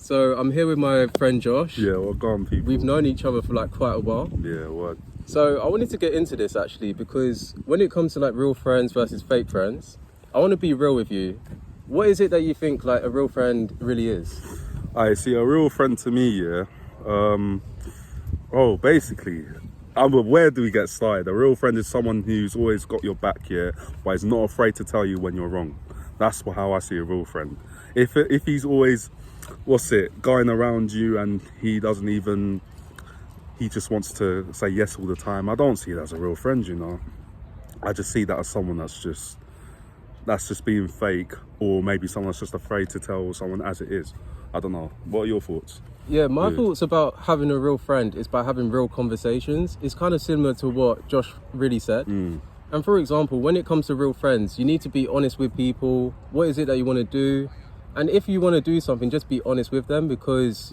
So I'm here with my friend Josh. Yeah, well, go on, people. We've known each other for like quite a while. Yeah, what? So I wanted to get into this actually because when it comes to like real friends versus fake friends, I want to be real with you. What is it that you think like a real friend really is? I see a real friend to me, yeah. Basically, where do we get started? A real friend is someone who's always got your back, yeah, but is not afraid to tell you when you're wrong. That's how I see a real friend. If he's always, going around you and he just wants to say yes all the time, I don't see that as a real friend, you know. I just see that as someone that's just being fake, or maybe someone that's just afraid to tell someone as it is. I don't know. What are your thoughts? Yeah, my thoughts about having a real friend is by having real conversations. It's kind of similar to what Josh really said. And for example, when it comes to real friends, you need to be honest with people. What is it that you want to do? And if you want to do something, just be honest with them, because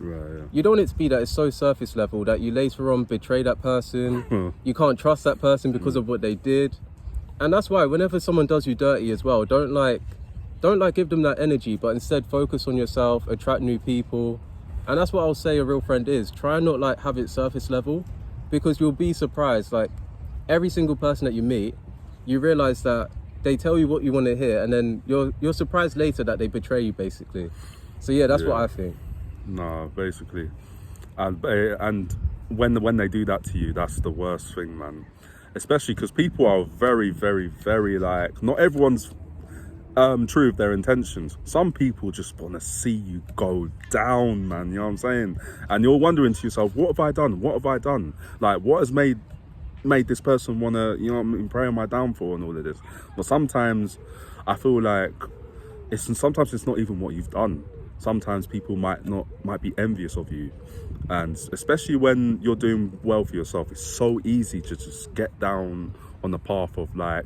you don't want it to be that it's so surface level that you later on betray that person. You can't trust that person because of what they did. And that's why whenever someone does you dirty as well, don't give them that energy, but instead focus on yourself, attract new people. And that's what I'll say a real friend is. Try not like have it surface level, because you'll be surprised. Like every single person that you meet, you realize that they tell you what you want to hear, and then you're surprised later that they betray you, basically. So yeah, that's what I think. No, basically, and when they do that to you, that's the worst thing, man. Especially because people are very, very, very like, not everyone's true of their intentions. Some people just want to see you go down, man. You know what I'm saying? And you're wondering to yourself, what have I done? What have I done? Like, what has made this person want to, you know what I mean, pray on my downfall and all of this? But sometimes I feel like sometimes it's not even what you've done. Sometimes people might be envious of you, and especially when you're doing well for yourself, it's so easy to just get down on the path of like,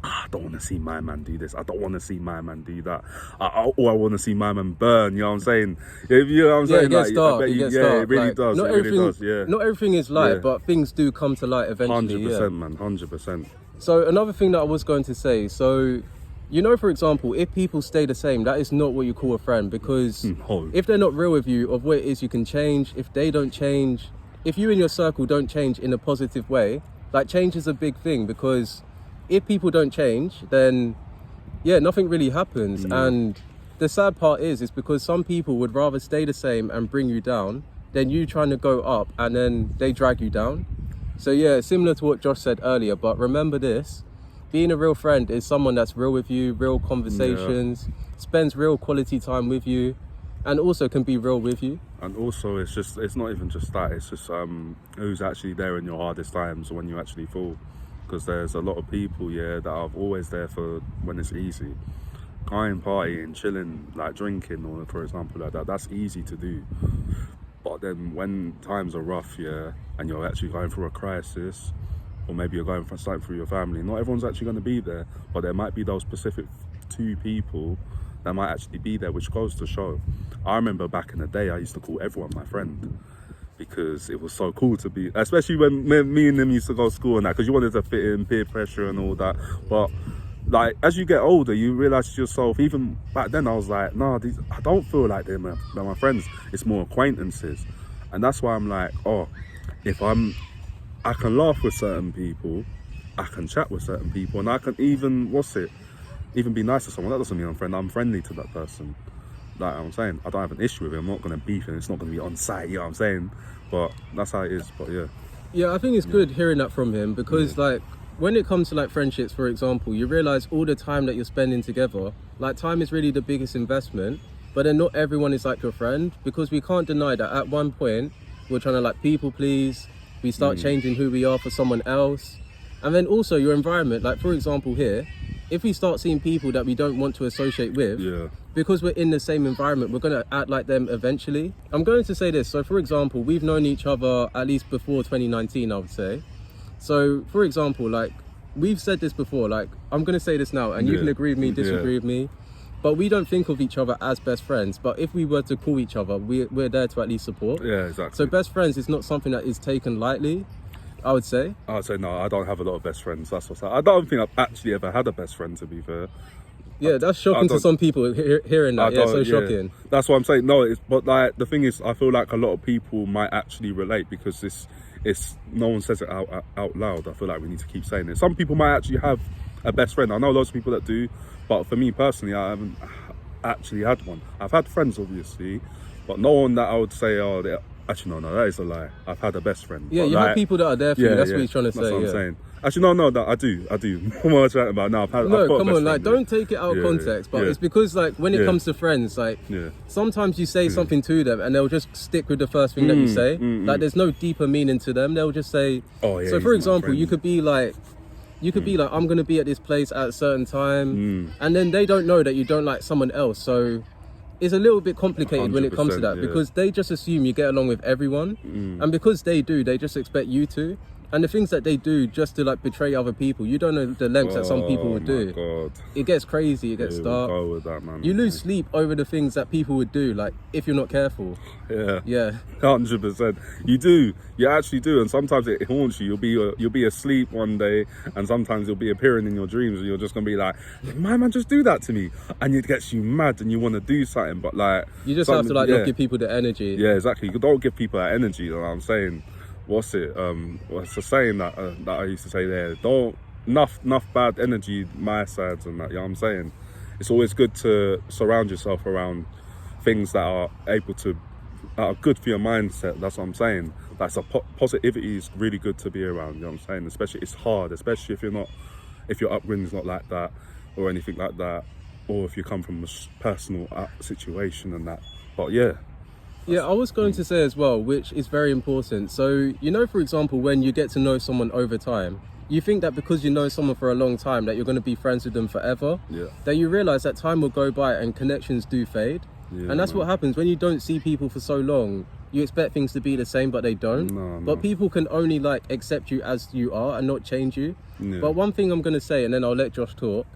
I don't want to see my man do this. I don't want to see my man do that. Or I want to see my man burn. You know what I'm saying? You know what I'm saying? It gets dark. It really like, does. Not everything is light, but things do come to light eventually. 100%, man. 100%. So another thing that I was going to say, you know, for example, if people stay the same, that is not what you call a friend, because if they're not real with you of what it is you can change, if they don't change, if you and your circle don't change in a positive way, like change is a big thing, because if people don't change, then nothing really happens. And the sad part is because some people would rather stay the same and bring you down than you trying to go up and then they drag you down. So yeah, similar to what Josh said earlier, but remember this: being a real friend is someone that's real with you, real conversations, spends real quality time with you, and also can be real with you. And also, it's not even just that, it's just who's actually there in your hardest times when you actually fall. Because there's a lot of people, that are always there for when it's easy. Going partying, chilling, like drinking, or for example, like that, that's easy to do. But then when times are rough, and you're actually going through a crisis, or maybe you're going for something through your family, not everyone's actually going to be there, but there might be those specific 2 people that might actually be there, which goes to show. I remember back in the day, I used to call everyone my friend, because it was so cool to be, especially when me and them used to go to school and that, because you wanted to fit in, peer pressure and all that. But like as you get older, you realise to yourself, even back then I was like, I don't feel like they're my friends, it's more acquaintances. And that's why I'm like, I can laugh with certain people, I can chat with certain people, and I can even be nice to someone. That doesn't mean I'm friendly to that person. Like I'm saying, I don't have an issue with it. I'm not going to beef and it's not going to be on site, you know what I'm saying? But that's how it is, but Yeah, I think it's good hearing that from him, because like when it comes to like friendships, for example, you realise all the time that you're spending together, like time is really the biggest investment, but then not everyone is like your friend, because we can't deny that at one point we're trying to like people please, we start changing who we are for someone else. And then also your environment, like for example here, if we start seeing people that we don't want to associate with, because we're in the same environment, we're going to act like them eventually. I'm going to say this. So for example, we've known each other at least before 2019, I would say. So for example, like we've said this before, like I'm going to say this now, and you can agree with me, disagree with me, but we don't think of each other as best friends. But if we were to call each other, we're there to at least support. Yeah, exactly. So best friends is not something that is taken lightly, I would say. No, I don't have a lot of best friends. That's what's I don't think I've actually ever had a best friend, to be fair. Yeah, that's shocking to some people hearing that. Yeah, so shocking. That's what I'm saying. No, but like the thing is, I feel like a lot of people might actually relate because it's no one says it out loud. I feel like we need to keep saying it. Some people might actually have a best friend. I know lots of people that do, but for me personally, I haven't actually had one. I've had friends, obviously, but no one that I would say, oh, actually, no, that is a lie. I've had a best friend. Yeah, you have people that are there for you. That's what he's trying to say. That's what I'm saying. Actually, no, I do. What am I chatting about? No, I've got come on, like, don't take it out of context. But it's because, like, when it comes to friends, like, sometimes you say something to them and they'll just stick with the first thing that you say. Like, there's no deeper meaning to them. They'll just say, so for example, you could be like, I'm going to be at this place at a certain time. And then they don't know that you don't like someone else. So it's a little bit complicated when it comes to that because they just assume you get along with everyone. And because they do, they just expect you to. And the things that they do just to like betray other people, you don't know the lengths that some people would do. God. It gets crazy, it gets dark. We'll go with that, man. You lose sleep over the things that people would do, like if you're not careful. Yeah. 100%. You do. You actually do. And sometimes it haunts you. You'll be asleep one day, and sometimes you'll be appearing in your dreams, and you're just gonna be like, "My man, just do that to me," and it gets you mad, and you want to do something, but like you just have to like not give people the energy. Yeah, exactly. You don't give people that energy. You know what I'm saying? What's it? What's the saying that I used to say there? Don't enough bad energy my sides and that. You know what I'm saying? It's always good to surround yourself around things that are good for your mindset. That's what I'm saying. That's positivity is really good to be around. You know what I'm saying? Especially it's hard, especially if your upbringing's not like that or anything like that, or if you come from a personal situation and that. But yeah, I was going to say as well, which is very important. So, you know, for example, when you get to know someone over time, you think that because you know someone for a long time that you're going to be friends with them forever. Yeah. Then you realize that time will go by and connections do fade. Yeah, and that's what happens when you don't see people for so long. You expect things to be the same, but they don't. But people can only like accept you as you are and not change you. Yeah. But one thing I'm going to say, and then I'll let Josh talk,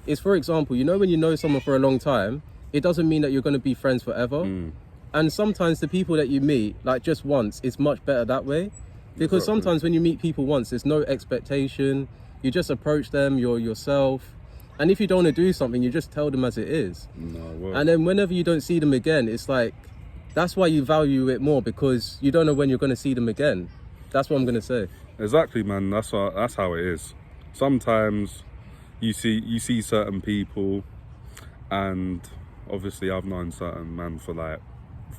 is for example, you know, when you know someone for a long time, it doesn't mean that you're going to be friends forever. And sometimes the people that you meet, like just once, is much better that way. Because sometimes when you meet people once, there's no expectation. You just approach them, you're yourself. And if you don't want to do something, you just tell them as it is. And then whenever you don't see them again, it's like, that's why you value it more, because you don't know when you're going to see them again. That's what I'm going to say. Exactly, man. That's how it is. Sometimes you see certain people, and obviously I've known certain men for like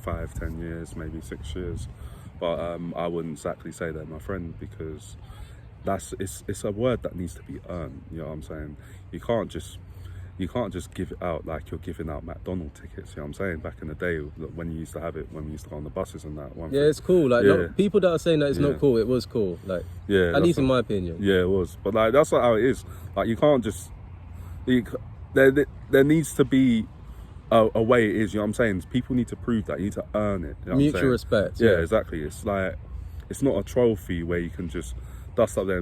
5-10 years, maybe 6 years, but I wouldn't exactly say they're my friend, because it's a word that needs to be earned. You know what I'm saying? You can't just give it out like you're giving out McDonald's tickets. You know what I'm saying? Back in the day when you used to have it, when we used to go on the buses and that one. Yeah, it's cool. Like people that are saying that it's not cool, it was cool. Like at least in my opinion. Yeah, it was. But like that's not how it is. Like you can't just. There needs to be a way it is, you know what I'm saying? People need to prove that. You need to earn it. You know Mutual respect. Yeah, exactly. It's like, it's not a trophy where you can just dust up there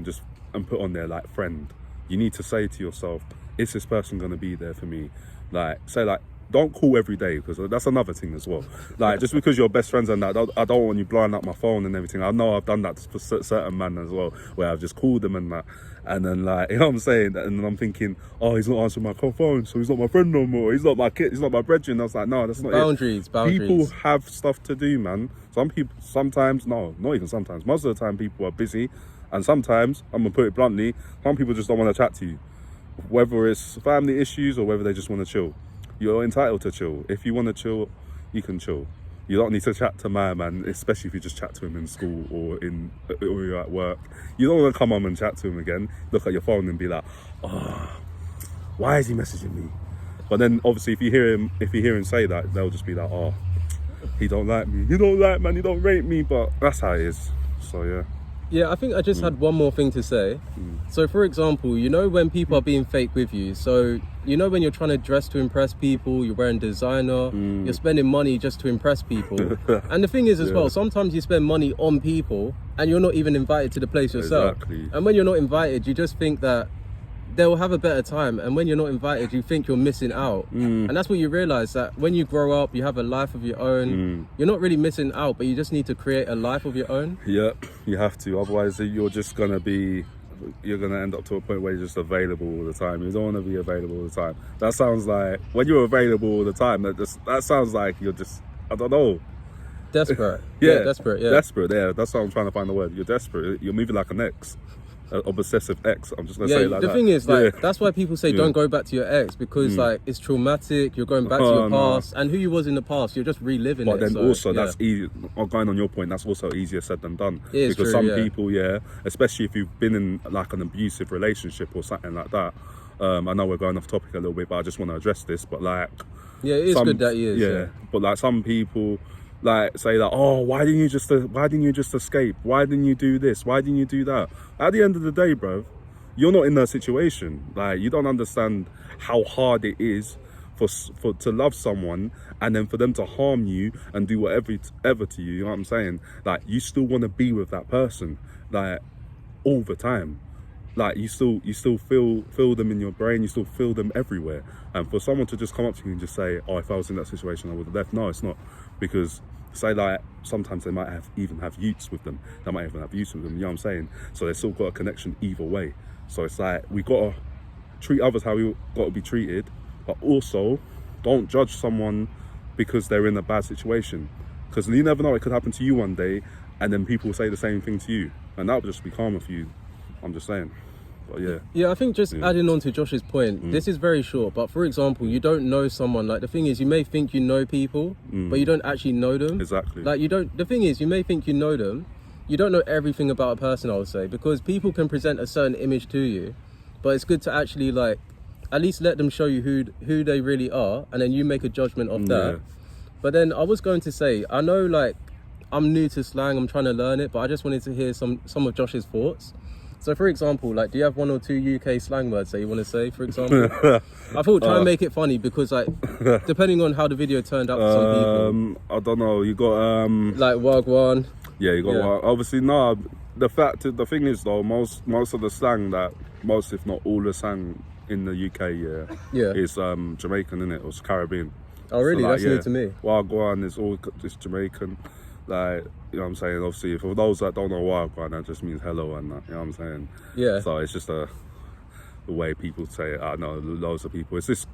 and put on there like friend. You need to say to yourself, is this person going to be there for me? Like, say like, don't call every day, because that's another thing as well. Like, just because you're best friends and that, I don't want you blowing up my phone and everything. I know I've done that for certain men as well, where I've just called them and that. And then like, you know what I'm saying? And then I'm thinking, oh, he's not answering my phone, so he's not my friend no more. He's not my kid, he's not my brethren. I was like, no, that's not Boundaries. People have stuff to do, man. Some people, sometimes, no, not even sometimes. Most of the time people are busy. And sometimes, I'm gonna put it bluntly, some people just don't want to chat to you. Whether it's family issues or whether they just want to chill. You're entitled to chill. If you want to chill, you can chill. You don't need to chat to my man, especially if you just chat to him in school or you're at work. You don't want to come home and chat to him again, look at your phone and be like, oh, why is he messaging me? But then obviously if you hear him say that, they'll just be like, oh, he don't like me. He don't like, man, he don't rate me. But that's how it is. So yeah. Yeah, I think I just had one more thing to say. So for example, you know when people are being fake with you, so you know when you're trying to dress to impress people, you're wearing designer, you're spending money just to impress people. And the thing is as well, sometimes you spend money on people and you're not even invited to the place yourself. Exactly. And when you're not invited, you just think that they'll have a better time, and when you're not invited, you think you're missing out. And that's what you realize, that when you grow up, you have a life of your own. You're not really missing out, but you just need to create a life of your own. Yeah, you have to, otherwise you're just gonna be you're gonna end up to a point where you're just available all the time. You don't want to be available all the time. That sounds like when you're available all the time. That sounds like you're just, I don't know. Desperate. Desperate. Yeah. Desperate. Yeah, that's how I'm trying to find the word. You're desperate. You're moving like an ex. Obsessive ex. I'm just gonna say it like the that. thing is, like, that's why people say don't go back to your ex, because like it's traumatic. You're going back to your past, and who you was in the past, you're just reliving but it. But then so, also that's easy. Going on your point, that's also easier said than done. It is because true, some people, especially if you've been in like an abusive relationship or something like that. I know we're going off topic a little bit, but I just want to address this. But like, it is good that he is. Yeah. But like some people, like say that, oh, why didn't you just escape? Why didn't you do this? Why didn't you do that? At the end of the day, bro, you're not in that situation. Like, you don't understand how hard it is for to love someone and then for them to harm you and do whatever to you. You know what I'm saying? Like, you still want to be with that person, like, all the time. Like, you still feel them in your brain. You still feel them everywhere. And for someone to just come up to you and just say, oh, if I was in that situation, I would have left. No, it's not. Because say like sometimes they might even have youths with them. They might even have youths with them. You know what I'm saying? So they still got a connection either way. So it's like, we gotta treat others how we gotta be treated, but also don't judge someone because they're in a bad situation. Because you never know, it could happen to you one day, and then people will say the same thing to you, and that would just be karma for you. I'm just saying. But yeah, I think just adding on to Josh's point, this is very short, but for example, you don't know someone. Like, the thing is, you may think you know people, but you don't actually know them. Exactly. Like, the thing is, you may think you know them, you don't know everything about a person, I would say, because people can present a certain image to you, but it's good to actually, like, at least let them show you who they really are, and then you make a judgment of that. But then I was going to say, I know, like, I'm new to slang, I'm trying to learn it, but I just wanted to hear some of Josh's thoughts. So, for example, like, do you have 1 or 2 UK slang words that you want to say, for example? I thought, try and make it funny, because, like, depending on how the video turned out for some people. I don't know, you got... like, Wagwan. Yeah, you got obviously, no. The thing is though, most of the slang that most, if not all, the slang in the UK, is Jamaican, innit? Or it's Caribbean. Oh, really? So, like, that's new to me. Wagwan is all just Jamaican. Like, you know what I'm saying? Obviously, for those that don't know Wagwan, that just means hello and that. You know what I'm saying? Yeah. So it's just the way people say it. I know loads of people. It's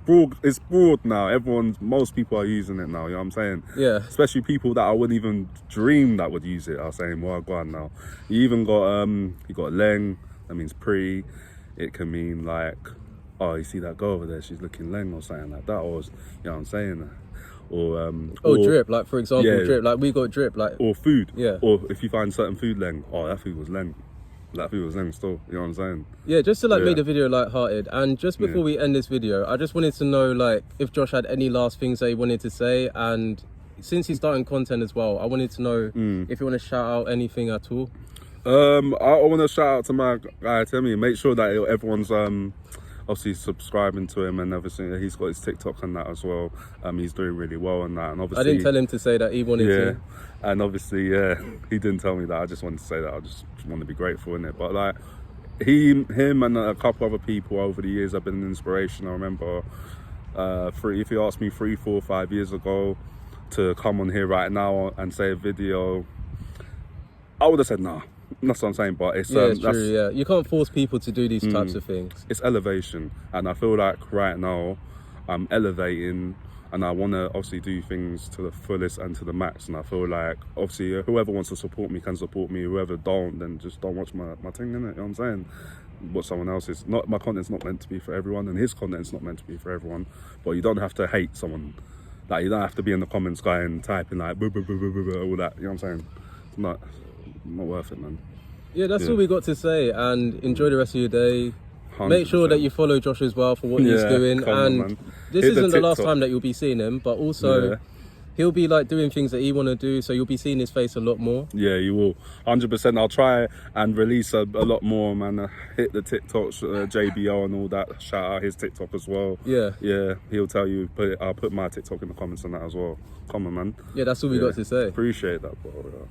broad now. Most people are using it now. You know what I'm saying? Yeah. Especially people that I wouldn't even dream that would use it are saying Wagwan now. You even got you got Leng. That means pretty. It can mean like, oh, you see that girl over there? She's looking Leng or something like that. Or, you know what I'm saying? Or drip. Like, for example, drip. Like, we got drip. Like, or food. Yeah. Or if you find certain food Leng, oh, that food was Leng. That food was Leng still. You know what I'm saying? Yeah, just to like make the video light-hearted. And just before we end this video, I just wanted to know, like, if Josh had any last things that he wanted to say. And since he's starting content as well, I wanted to know if you want to shout out anything at all. I want to shout out to my guy Timmy. Make sure that everyone's obviously subscribing to him and everything. He's got his TikTok and that as well. He's doing really well on that. And obviously, I didn't tell him to say that he wanted to. And obviously, he didn't tell me that. I just wanted to say that. I just want to be grateful in it. But like, him and a couple other people over the years have been an inspiration. I remember, if you asked me 3, 4, 5 years ago to come on here right now and say a video, I would have said nah. That's what I'm saying, but it's it's true. Yeah, you can't force people to do these types of things. It's elevation, and I feel like right now I'm elevating, and I want to obviously do things to the fullest and to the max. And I feel like obviously whoever wants to support me can support me. Whoever don't, then just don't watch my thing, innit? You know what I'm saying? What someone else is not. My content's not meant to be for everyone, and his content's not meant to be for everyone. But you don't have to hate someone. Like, you don't have to be in the comments guy and typing like boo, boo, boo, boo, boo, boo, all that. You know what I'm saying? It's not worth it, man. Yeah, that's all we got to say, and enjoy the rest of your day. 100%. Make sure that you follow Josh as well for what he's doing, and this isn't the last time that you'll be seeing him, but also he'll be like doing things that he want to do, so you'll be seeing his face a lot more. Yeah, you will. 100%. I'll try and release a lot more, man. Hit the TikToks, JBO and all that. Shout out his TikTok as well. Yeah, he'll tell you. I'll put my TikTok in the comments on that as well. Come on, man. Yeah, that's all we got to say. Appreciate that, bro.